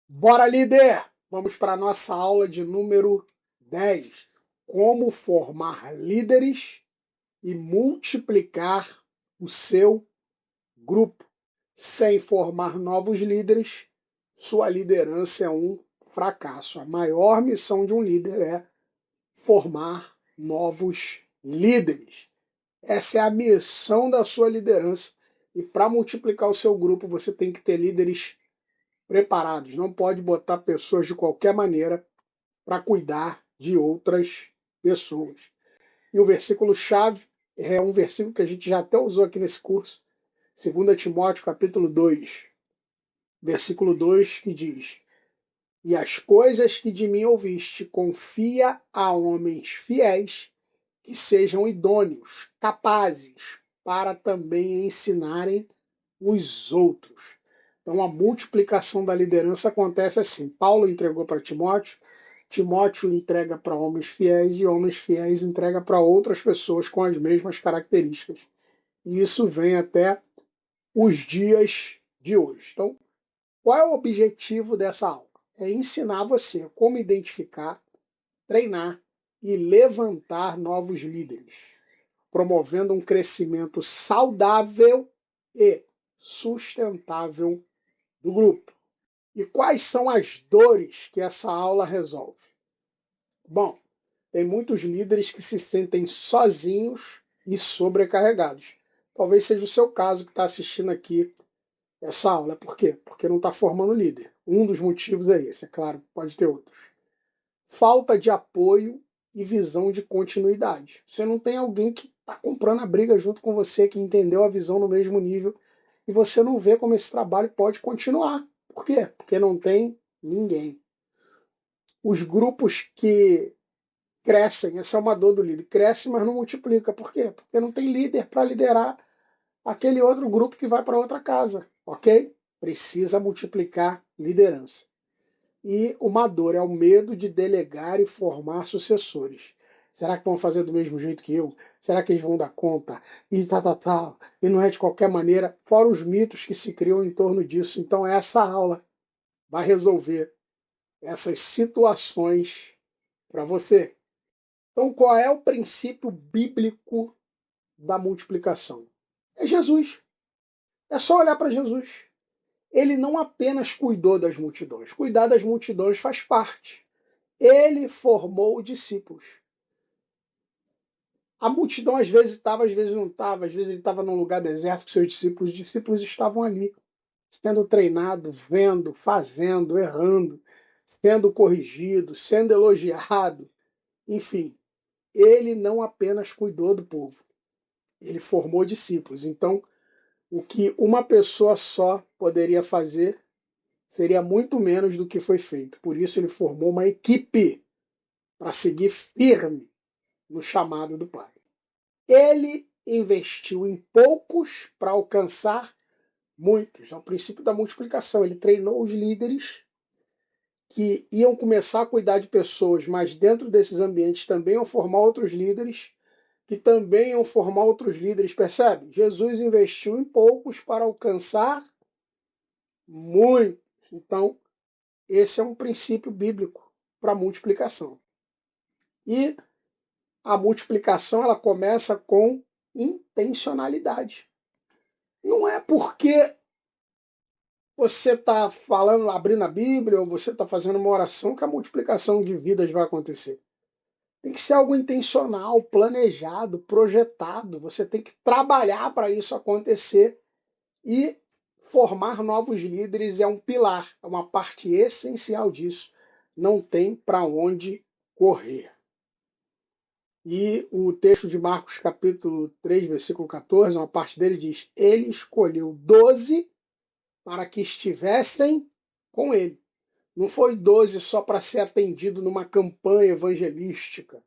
Bora, líder! Vamos para a nossa aula de número 10. Como formar líderes e multiplicar o seu grupo. Sem formar novos líderes, sua liderança é um fracasso. A maior missão de um líder é formar novos líderes. Essa é a missão da sua liderança. E para multiplicar o seu grupo, você tem que ter líderes preparados. Não pode botar pessoas de qualquer maneira para cuidar de outras pessoas. E o versículo-chave é um versículo que a gente já até usou aqui nesse curso, 2 Timóteo, capítulo 2, versículo 2, que diz: E as coisas que de mim ouviste, confia a homens fiéis, que sejam idôneos, capazes, para também ensinarem os outros. Então a multiplicação da liderança acontece assim. Paulo entregou para Timóteo, Timóteo entrega para homens fiéis e homens fiéis entrega para outras pessoas com as mesmas características. E isso vem até os dias de hoje. Então, qual é o objetivo dessa aula? É ensinar você como identificar, treinar e levantar novos líderes, promovendo um crescimento saudável e sustentável do grupo. E quais são as dores que essa aula resolve? Bom, tem muitos líderes que se sentem sozinhos e sobrecarregados. Talvez seja o seu caso que está assistindo aqui essa aula. Por quê? Porque não está formando líder. Um dos motivos é esse, é claro, pode ter outros. Falta de apoio e visão de continuidade. Você não tem alguém que está comprando a briga junto com você, que entendeu a visão no mesmo nível, e você não vê como esse trabalho pode continuar. Por quê? Porque não tem ninguém. Os grupos que crescem, essa é uma dor do líder, cresce, mas não multiplica. Por quê? Porque não tem líder para liderar aquele outro grupo que vai para outra casa, ok? Precisa multiplicar liderança. E uma dor é o medo de delegar e formar sucessores. Será que vão fazer do mesmo jeito que eu? Será que eles vão dar conta? E tal. E não é de qualquer maneira, fora os mitos que se criam em torno disso. Então essa aula vai resolver essas situações para você. Então qual é o princípio bíblico da multiplicação? É Jesus. É só olhar para Jesus. Ele não apenas cuidou das multidões. Cuidar das multidões faz parte. Ele formou discípulos. A multidão às vezes estava, às vezes não estava, às vezes ele estava num lugar deserto com seus discípulos. Os discípulos estavam ali, sendo treinados, vendo, fazendo, errando, sendo corrigido, sendo elogiado. Enfim, ele não apenas cuidou do povo, ele formou discípulos. Então, o que uma pessoa só poderia fazer seria muito menos do que foi feito. Por isso, ele formou uma equipe para seguir firme no chamado do Pai. Ele investiu em poucos para alcançar muitos. É o princípio da multiplicação. Ele treinou os líderes que iam começar a cuidar de pessoas, mas dentro desses ambientes também iam formar outros líderes, que também iam formar outros líderes. Percebe? Jesus investiu em poucos para alcançar muitos. Então, esse é um princípio bíblico para a multiplicação. E a multiplicação ela começa com intencionalidade. Não é porque você está falando, abrindo a Bíblia, ou você está fazendo uma oração que a multiplicação de vidas vai acontecer. Tem que ser algo intencional, planejado, projetado. Você tem que trabalhar para isso acontecer e formar novos líderes é um pilar, é uma parte essencial disso. Não tem para onde correr. E o texto de Marcos, capítulo 3, versículo 14, uma parte dele diz: Ele escolheu 12 para que estivessem com ele. Não foi 12 só para ser atendido numa campanha evangelística.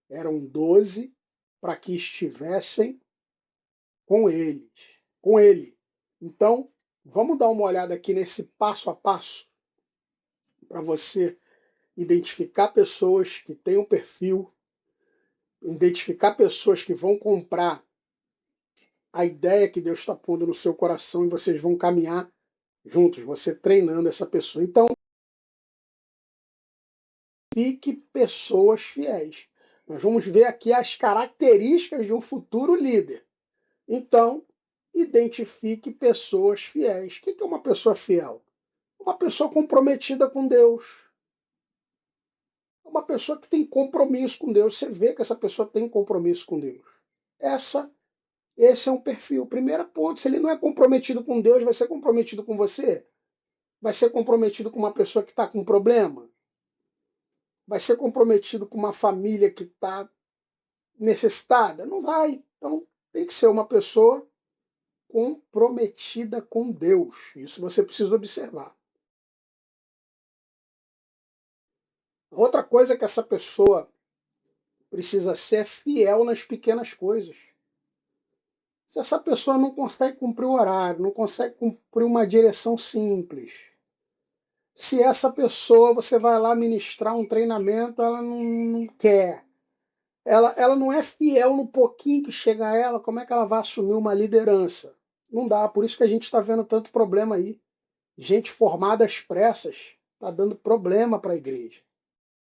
Eram 12 para que estivessem com eles, com ele. Então, vamos dar uma olhada aqui nesse passo a passo para você identificar pessoas que têm um perfil, identificar pessoas que vão comprar a ideia que Deus está pondo no seu coração e vocês vão caminhar juntos, você treinando essa pessoa. Então, identifique pessoas fiéis. Nós vamos ver aqui as características de um futuro líder. Então, identifique pessoas fiéis. O que é uma pessoa fiel? Uma pessoa comprometida com Deus. Uma pessoa que tem compromisso com Deus. Você vê que essa pessoa tem compromisso com Deus. Esse é um perfil. Primeiro ponto, se ele não é comprometido com Deus, vai ser comprometido com você? Vai ser comprometido com uma pessoa que está com problema? Vai ser comprometido com uma família que está necessitada? Não vai. Então, tem que ser uma pessoa comprometida com Deus. Isso você precisa observar. Outra coisa que essa pessoa precisa ser é fiel nas pequenas coisas. Se essa pessoa não consegue cumprir o horário, não consegue cumprir uma direção simples, se essa pessoa, você vai lá ministrar um treinamento, ela não quer, ela não é fiel no pouquinho que chega a ela, como é que ela vai assumir uma liderança? Não dá, por isso que a gente está vendo tanto problema aí. Gente formada às pressas está dando problema para a igreja.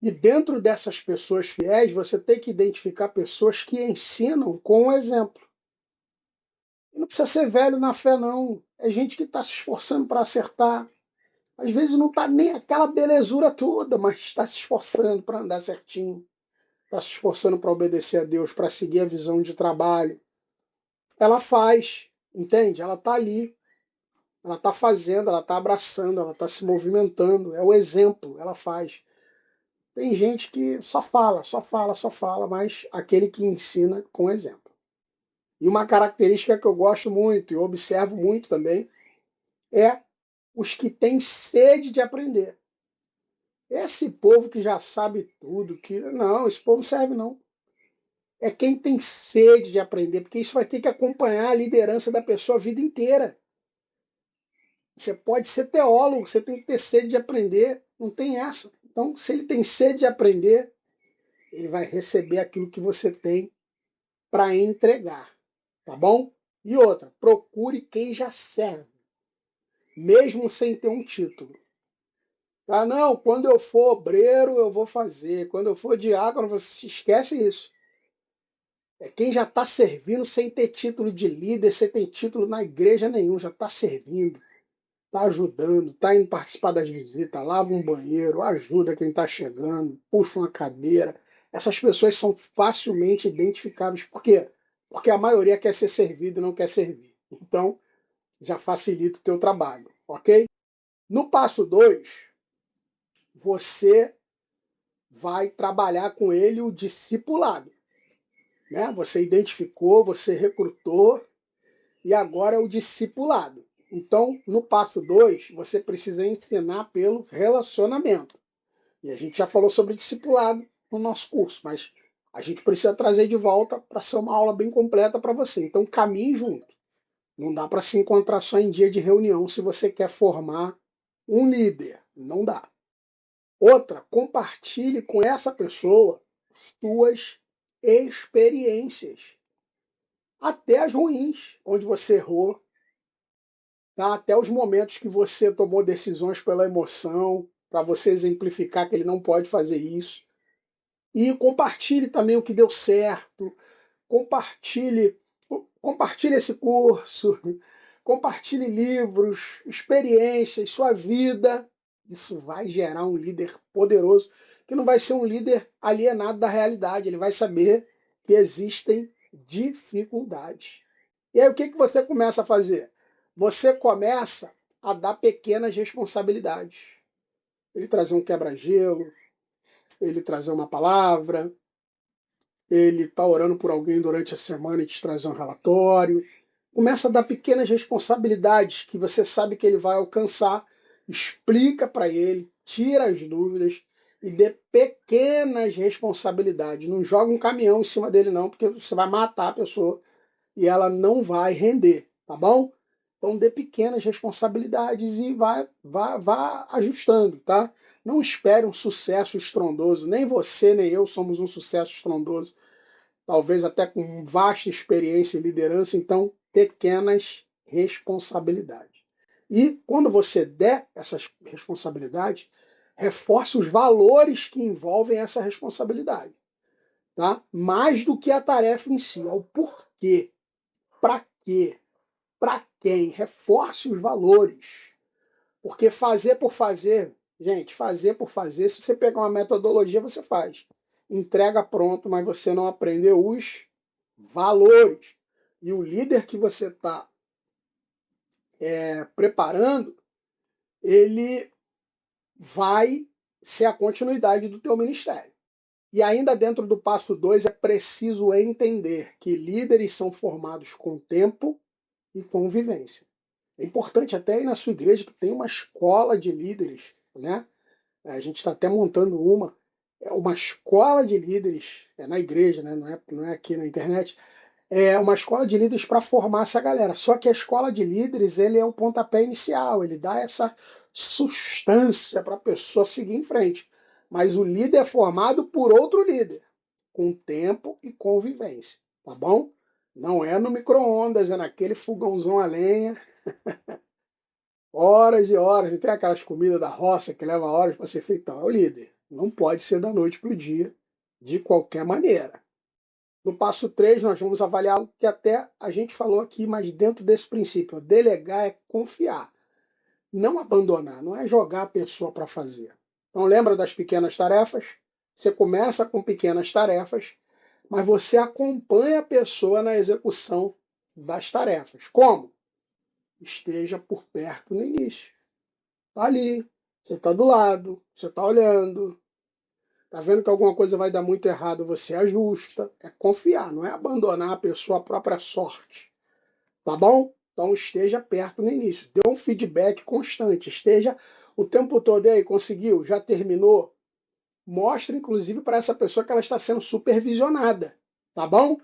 E dentro dessas pessoas fiéis, você tem que identificar pessoas que ensinam com o exemplo. E não precisa ser velho na fé, não. É gente que está se esforçando para acertar. Às vezes não está nem aquela belezura toda, mas está se esforçando para andar certinho. Está se esforçando para obedecer a Deus, para seguir a visão de trabalho. Ela faz, entende? Ela está ali. Ela está fazendo, ela está abraçando, ela está se movimentando. É o exemplo, ela faz. Tem gente que só fala, só fala, só fala, mas aquele que ensina com exemplo. E uma característica que eu gosto muito e observo muito também é os que têm sede de aprender. Esse povo que já sabe tudo, que não, esse povo não serve não. É quem tem sede de aprender, porque isso vai ter que acompanhar a liderança da pessoa a vida inteira. Você pode ser teólogo, você tem que ter sede de aprender, não tem essa. Então, se ele tem sede de aprender, ele vai receber aquilo que você tem para entregar, tá bom? E outra, procure quem já serve, mesmo sem ter um título. Ah, não, quando eu for obreiro eu vou fazer, quando eu for diácono, você esquece isso. É quem já está servindo sem ter título de líder, sem ter título na igreja nenhum, já está servindo, está ajudando, está indo participar das visitas, lava um banheiro, ajuda quem está chegando, puxa uma cadeira. Essas pessoas são facilmente identificáveis. Por quê? Porque a maioria quer ser servido e não quer servir. Então, já facilita o teu trabalho, ok? No passo 2, você vai trabalhar com ele o discipulado. Né? Você identificou, você recrutou e agora é o discipulado. Então, no passo 2, você precisa ensinar pelo relacionamento. E a gente já falou sobre discipulado no nosso curso, mas a gente precisa trazer de volta para ser uma aula bem completa para você. Então, caminhe junto. Não dá para se encontrar só em dia de reunião se você quer formar um líder. Não dá. Outra, compartilhe com essa pessoa suas experiências. Até as ruins, onde você errou, tá? Até os momentos que você tomou decisões pela emoção, para você exemplificar que ele não pode fazer isso. E compartilhe também o que deu certo, compartilhe, compartilhe esse curso, compartilhe livros, experiências, sua vida. Isso vai gerar um líder poderoso, que não vai ser um líder alienado da realidade, ele vai saber que existem dificuldades. E aí o que você começa a fazer? Você começa a dar pequenas responsabilidades. Ele trazer um quebra-gelo, ele trazer uma palavra, ele está orando por alguém durante a semana e te trazer um relatório. Começa a dar pequenas responsabilidades que você sabe que ele vai alcançar, explica para ele, tira as dúvidas e dê pequenas responsabilidades. Não joga um caminhão em cima dele não, porque você vai matar a pessoa e ela não vai render, tá bom? Então dê pequenas responsabilidades e vá ajustando, tá? Não espere um sucesso estrondoso, nem você nem eu somos um sucesso estrondoso, talvez até com vasta experiência em liderança, então pequenas responsabilidades. E quando você der essas responsabilidades, Reforce os valores que envolvem essa responsabilidade. Tá? Mais do que a tarefa em si, é o porquê, para quê, para quem. Reforce os valores. Porque fazer por fazer, gente, fazer por fazer, se você pegar uma metodologia, você faz. Entrega pronto, mas você não aprendeu os valores. E o líder que você está preparando, ele vai ser a continuidade do teu ministério. E ainda dentro do passo 2 é preciso entender que líderes são formados com tempo e convivência. É importante até aí na sua igreja que tem uma escola de líderes, né? A gente está até montando uma escola de líderes, na igreja, né? Não é aqui na internet, é uma escola de líderes para formar essa galera. Só que a escola de líderes, ele é o pontapé inicial, ele dá essa substância para a pessoa seguir em frente. Mas o líder é formado por outro líder, com tempo e convivência, tá bom? Não é no micro-ondas, é naquele fogãozão a lenha, horas e horas. Não tem aquelas comidas da roça que leva horas para ser feito. Então, é o líder. Não pode ser da noite para o dia, de qualquer maneira. No passo 3, nós vamos avaliar o que até a gente falou aqui, mas dentro desse princípio. Delegar é confiar. Não abandonar, não é jogar a pessoa para fazer. Então lembra das pequenas tarefas? Você começa com pequenas tarefas, mas você acompanha a pessoa na execução das tarefas. Como? Esteja por perto no início. Está ali, você está do lado, você está olhando, tá vendo que alguma coisa vai dar muito errado, você ajusta. É confiar, não é abandonar a pessoa à própria sorte. Tá bom? Então esteja perto no início. Dê um feedback constante. Esteja o tempo todo aí. Conseguiu? Já terminou? Mostre, inclusive, para essa pessoa que ela está sendo supervisionada. Tá bom?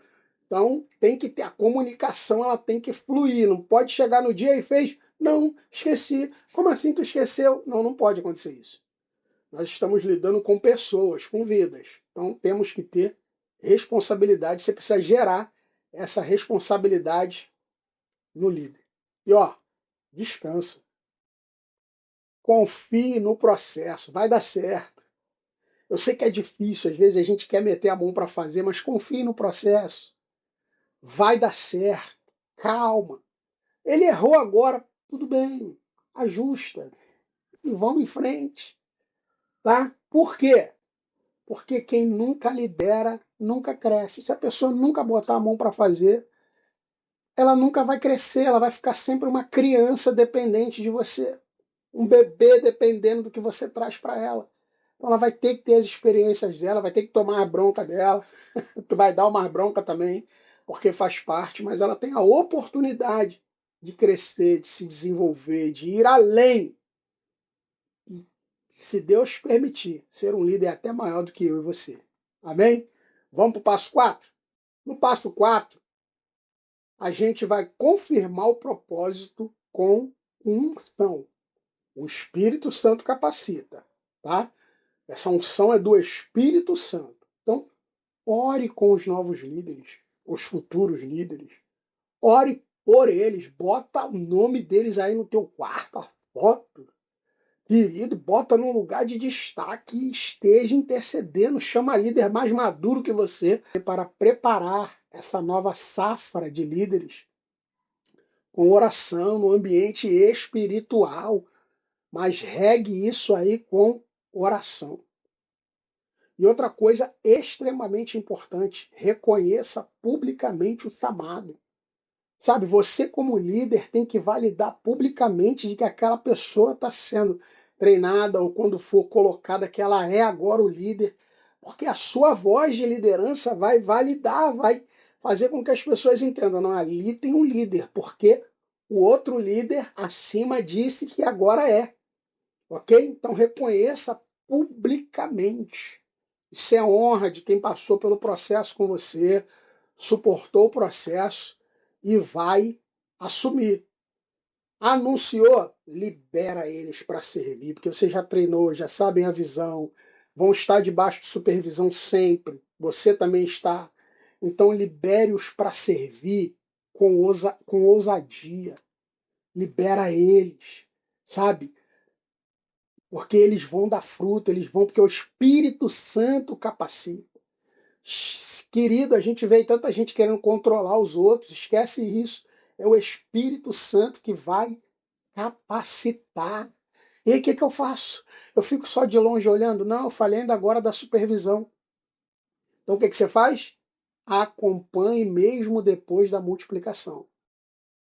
Então tem que ter a comunicação, ela tem que fluir. Não pode chegar no dia e fez. Não, esqueci. Como assim tu esqueceu? Não, não pode acontecer isso. Nós estamos lidando com pessoas, com vidas. Então temos que ter responsabilidade. Você precisa gerar essa responsabilidade no líder. E ó, descansa. Confie no processo, vai dar certo. Eu sei que é difícil, às vezes a gente quer meter a mão para fazer, mas confie no processo. Vai dar certo. Calma. Ele errou agora, tudo bem. Ajusta e vamos em frente, tá? Por quê? Porque quem nunca lidera, nunca cresce. Se a pessoa nunca botar a mão para fazer, ela nunca vai crescer, ela vai ficar sempre uma criança dependente de você. Um bebê dependendo do que você traz para ela. Então ela vai ter que ter as experiências dela, vai ter que tomar a bronca dela. Tu vai dar uma bronca também, porque faz parte, mas ela tem a oportunidade de crescer, de se desenvolver, de ir além. E, se Deus permitir, ser um líder até maior do que eu e você. Amém? Vamos para o passo 4? No passo 4, a gente vai confirmar o propósito com unção. O Espírito Santo capacita, tá? Essa unção é do Espírito Santo. Então, ore com os novos líderes, os futuros líderes. Ore por eles, bota o nome deles aí no teu quarto, a foto. Querido, bota num lugar de destaque e esteja intercedendo. Chama líder mais maduro que você para preparar essa nova safra de líderes com oração no ambiente espiritual. Mas regue isso aí com oração. E outra coisa extremamente importante, reconheça publicamente o chamado. Sabe, você como líder tem que validar publicamente de que aquela pessoa está sendo treinada ou quando for colocada que ela é agora o líder, porque a sua voz de liderança vai validar, vai fazer com que as pessoas entendam, não, ali tem um líder, porque o outro líder acima disse que agora é. Ok? Então reconheça publicamente. Isso é honra de quem passou pelo processo com você, suportou o processo e vai assumir. Anunciou, libera eles para servir, porque você já treinou, já sabem a visão, vão estar debaixo de supervisão sempre. Você também está. Então libere-os para servir com ousadia. Libera eles, sabe? porque eles vão dar fruto, eles vão porque o Espírito Santo capacita. Querido, a gente vê tanta gente querendo controlar os outros, esquece isso. É o Espírito Santo que vai capacitar. E aí o que, que eu faço? Eu fico só de longe olhando? Não, eu falei ainda agora da supervisão. Então o que, que você faz? Acompanhe mesmo depois da multiplicação.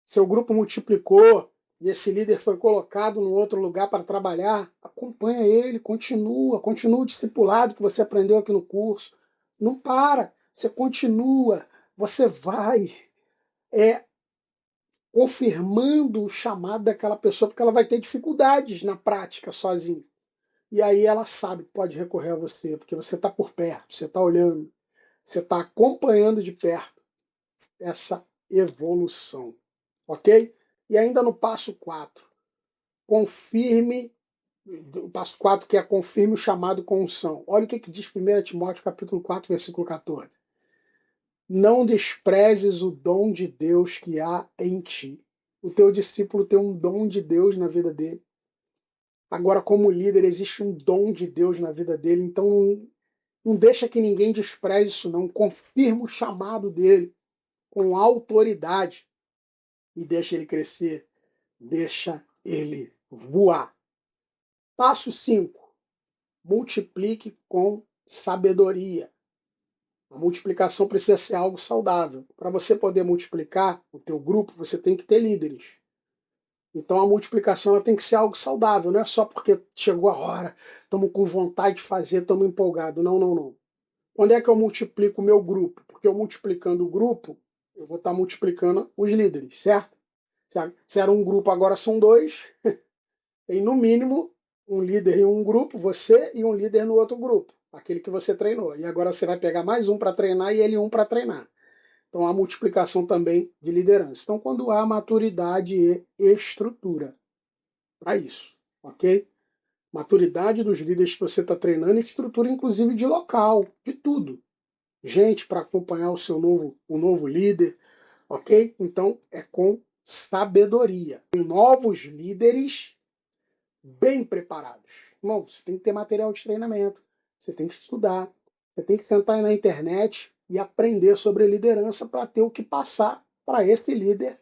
Seu grupo multiplicou e esse líder foi colocado no outro lugar para trabalhar, acompanha ele, continua o discipulado que você aprendeu aqui no curso. Não para, você continua, você vai confirmando o chamado daquela pessoa, porque ela vai ter dificuldades na prática sozinha. E aí ela sabe que pode recorrer a você, porque você está por perto, você está olhando, você está acompanhando de perto essa evolução. Ok? E ainda no passo 4, confirme, o passo 4 que é confirme o chamado com unção. Olha o que diz 1 Timóteo capítulo 4, versículo 14. Não desprezes o dom de Deus que há em ti. O teu discípulo tem um dom de Deus na vida dele. Agora, como líder, existe um dom de Deus na vida dele, então não deixa que ninguém despreze isso, não. Confirma o chamado dele com autoridade e deixa ele crescer, deixa ele voar. Passo 5. Multiplique com sabedoria. A multiplicação precisa ser algo saudável. Para você poder multiplicar o teu grupo, você tem que ter líderes. Então a multiplicação ela tem que ser algo saudável, não é só porque chegou a hora, estamos com vontade de fazer, estamos empolgados. Não, não, não. Onde é que eu multiplico o meu grupo? Porque eu multiplicando o grupo, eu vou estar multiplicando os líderes, certo? Se era um grupo, agora são 2. Tem no mínimo um líder em um grupo, você e um líder no outro grupo, aquele que você treinou. E agora você vai pegar mais um para treinar e ele um para treinar. Então há multiplicação também de liderança. Então quando há maturidade e estrutura para isso, ok? Maturidade dos líderes que você está treinando e estrutura inclusive de local, de tudo. Gente para acompanhar o novo líder, ok? Então é com sabedoria. Com novos líderes bem preparados. Irmão, você tem que ter material de treinamento, você tem que estudar, você tem que sentar aí na internet e aprender sobre liderança para ter o que passar para esse líder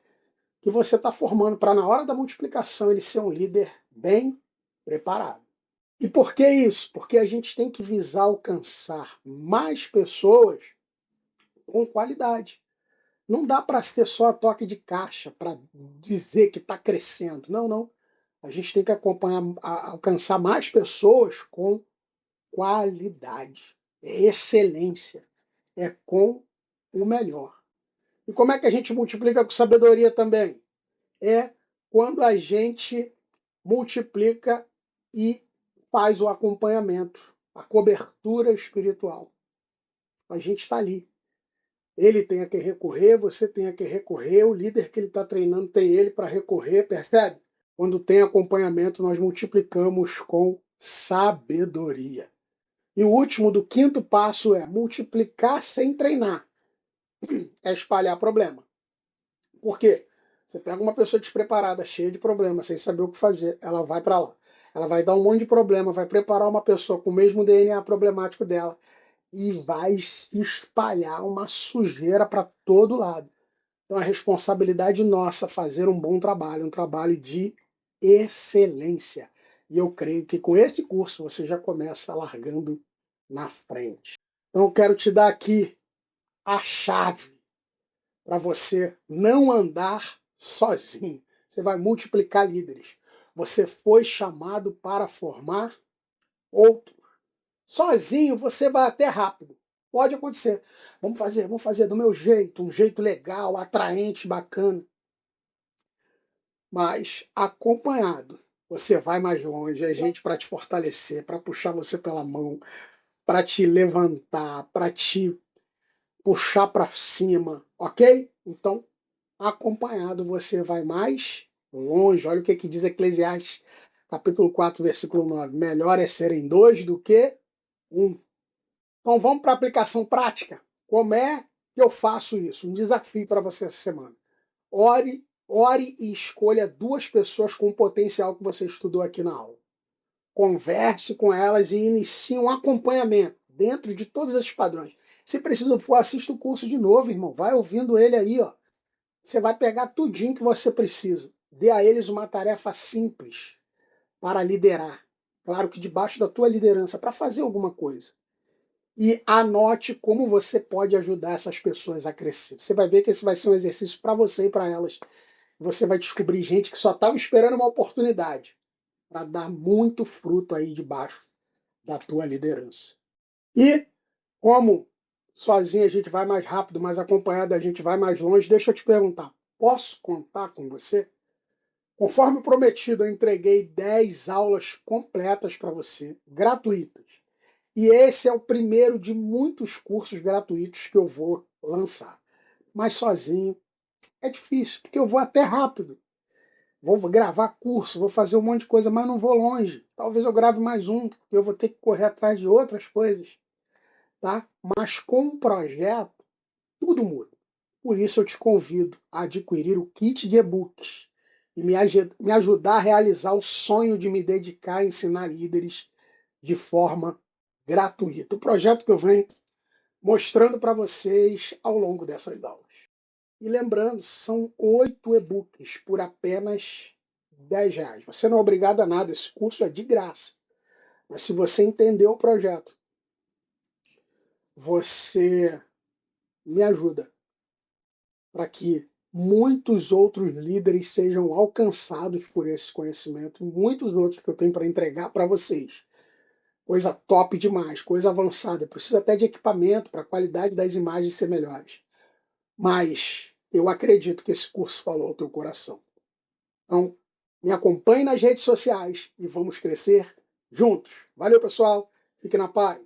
que você está formando, para na hora da multiplicação ele ser um líder bem preparado. E por que isso? Porque a gente tem que visar alcançar mais pessoas com qualidade. Não dá para ser só toque de caixa para dizer que está crescendo. Não, não. A gente tem que acompanhar, alcançar mais pessoas com qualidade. É excelência. É com o melhor. E como é que a gente multiplica com sabedoria também? É quando a gente multiplica e faz o acompanhamento, a cobertura espiritual. A gente está ali. Ele tem a que recorrer, você tem a que recorrer, o líder que ele está treinando tem ele para recorrer, percebe? Quando tem acompanhamento, nós multiplicamos com sabedoria. E o último, do quinto passo, é multiplicar sem treinar. É espalhar problema. Por quê? Você pega uma pessoa despreparada, cheia de problemas, sem saber o que fazer, ela vai para lá. Ela vai dar um monte de problema, vai preparar uma pessoa com o mesmo DNA problemático dela e vai se espalhar uma sujeira para todo lado. Então, a responsabilidade nossa fazer um bom trabalho, um trabalho de excelência. E eu creio que com esse curso você já começa largando na frente. Então, eu quero te dar aqui a chave para você não andar sozinho. Você vai multiplicar líderes. Você foi chamado para formar outros. Sozinho você vai até rápido. Pode acontecer. Vamos fazer do meu jeito, um jeito legal, atraente, bacana. Mas acompanhado, você vai mais longe. É gente para te fortalecer, para puxar você pela mão, para te levantar, para te puxar para cima, ok? Então, acompanhado você vai mais longe. Olha o que diz Eclesiastes, capítulo 4, versículo 9. Melhor é serem 2 do que 1. Então vamos para a aplicação prática. Como é que eu faço isso? Um desafio para você essa semana. Ore e escolha 2 pessoas com o potencial que você estudou aqui na aula. converse com elas e inicie um acompanhamento dentro de todos esses padrões. Se preciso for, assista o curso de novo, irmão. Vai ouvindo ele aí, ó. Você vai pegar tudinho que você precisa. Dê a eles uma tarefa simples para liderar. Claro que debaixo da tua liderança, para fazer alguma coisa. E anote como você pode ajudar essas pessoas a crescer. Você vai ver que esse vai ser um exercício para você e para elas. Você vai descobrir gente que só estava esperando uma oportunidade para dar muito fruto aí debaixo da tua liderança. E como sozinho a gente vai mais rápido, mas acompanhado a gente vai mais longe, deixa eu te perguntar, posso contar com você? Conforme prometido, eu entreguei 10 aulas completas para você, gratuitas. E esse é o primeiro de muitos cursos gratuitos que eu vou lançar. Mas sozinho é difícil, porque eu vou até rápido. Vou gravar curso, vou fazer um monte de coisa, mas não vou longe. Talvez eu grave mais um, porque eu vou ter que correr atrás de outras coisas. Tá? Mas com um projeto, tudo muda. Por isso eu te convido a adquirir o kit de e-books e me ajudar a realizar o sonho de me dedicar a ensinar líderes de forma gratuita. O projeto que eu venho mostrando para vocês ao longo dessas aulas. E lembrando, são 8 e-books por apenas R$ 10. Você não é obrigado a nada, esse curso é de graça. Mas se você entender o projeto, você me ajuda para que muitos outros líderes sejam alcançados por esse conhecimento, muitos outros que eu tenho para entregar para vocês. Coisa top demais, coisa avançada. Eu preciso até de equipamento para a qualidade das imagens ser melhores. Mas eu acredito que esse curso falou ao teu coração. Então, me acompanhe nas redes sociais e vamos crescer juntos. Valeu, pessoal. Fique na paz.